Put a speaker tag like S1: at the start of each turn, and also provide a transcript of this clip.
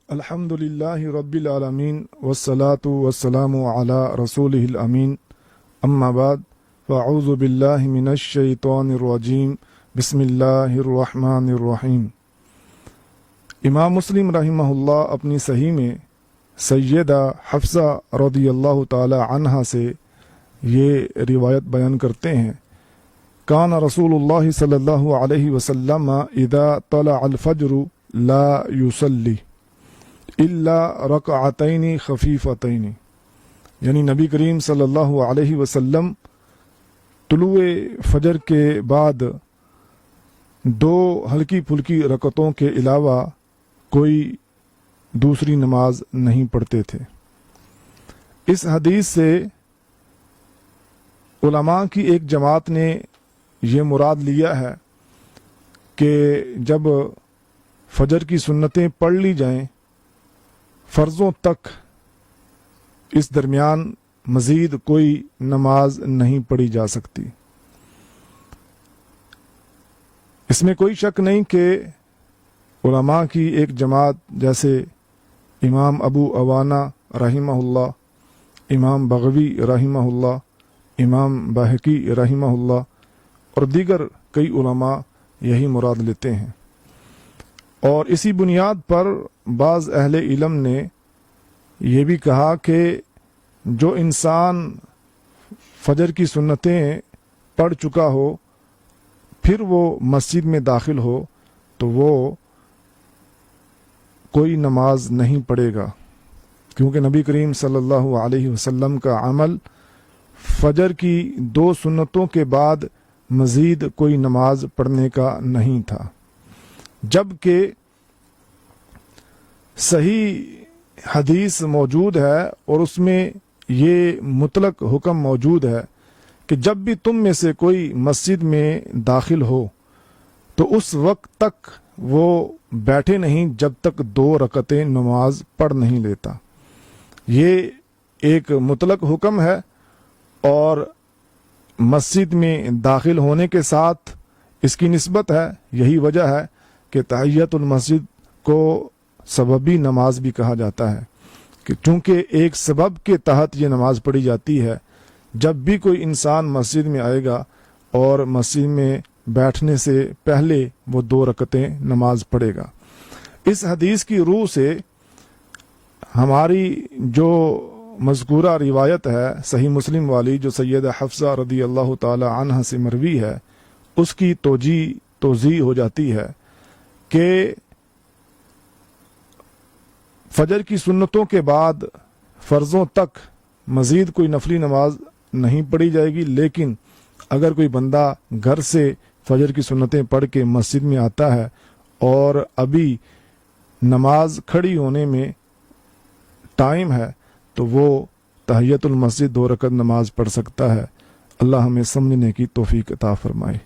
S1: الحمدللہ رب العالمین والصلاة والسلام علی رسولہ الامین اما بعد فاعوذ باللہ من الشیطان الرجیم بسم اللہ الرحمن الرحیم۔ امام مسلم رحمہ اللہ اپنی صحیح میں سیدہ حفصہ رضی اللہ تعالی عنہا سے یہ روایت بیان کرتے ہیں، کان رسول اللہ صلی اللہ علیہ وسلم اذا طلع الفجر لا یصلی الا رکعتین خفیفتین، یعنی نبی کریم صلی اللہ علیہ وسلم طلوع فجر کے بعد دو ہلکی پھلکی رکعتوں کے علاوہ کوئی دوسری نماز نہیں پڑھتے تھے۔ اس حدیث سے علماء کی ایک جماعت نے یہ مراد لیا ہے کہ جب فجر کی سنتیں پڑھ لی جائیں فرضوں تک، اس درمیان مزید کوئی نماز نہیں پڑھی جا سکتی۔ اس میں کوئی شک نہیں کہ علماء کی ایک جماعت جیسے امام ابو عوانہ رحمہ اللہ، امام بغوی رحمہ اللہ، امام بہقی رحمہ اللہ اور دیگر کئی علماء یہی مراد لیتے ہیں، اور اسی بنیاد پر بعض اہل علم نے یہ بھی کہا کہ جو انسان فجر کی سنتیں پڑھ چکا ہو پھر وہ مسجد میں داخل ہو تو وہ کوئی نماز نہیں پڑھے گا، کیونکہ نبی کریم صلی اللہ علیہ وسلم کا عمل فجر کی دو سنتوں کے بعد مزید کوئی نماز پڑھنے کا نہیں تھا، جبکہ صحیح حدیث موجود ہے اور اس میں یہ مطلق حکم موجود ہے کہ جب بھی تم میں سے کوئی مسجد میں داخل ہو تو اس وقت تک وہ بیٹھے نہیں جب تک دو رکعتیں نماز پڑھ نہیں لیتا۔ یہ ایک مطلق حکم ہے، اور مسجد میں داخل ہونے کے ساتھ اس کی نسبت ہے۔ یہی وجہ ہے کہ تحیۃ المسجد کو سببی نماز بھی کہا جاتا ہے، کہ چونکہ ایک سبب کے تحت یہ نماز پڑھی جاتی ہے۔ جب بھی کوئی انسان مسجد میں آئے گا اور مسجد میں بیٹھنے سے پہلے وہ دو رکعتیں نماز پڑھے گا۔ اس حدیث کی روح سے ہماری جو مذکورہ روایت ہے صحیح مسلم والی، جو سیدہ حفصہ رضی اللہ تعالی عنہ سے مروی ہے، اس کی توضیح ہو جاتی ہے کہ فجر کی سنتوں کے بعد فرضوں تک مزید کوئی نفلی نماز نہیں پڑھی جائے گی، لیکن اگر کوئی بندہ گھر سے فجر کی سنتیں پڑھ کے مسجد میں آتا ہے اور ابھی نماز کھڑی ہونے میں ٹائم ہے تو وہ تحیۃ المسجد 2 رکعت نماز پڑھ سکتا ہے۔ اللہ ہمیں سمجھنے کی توفیق عطا فرمائے۔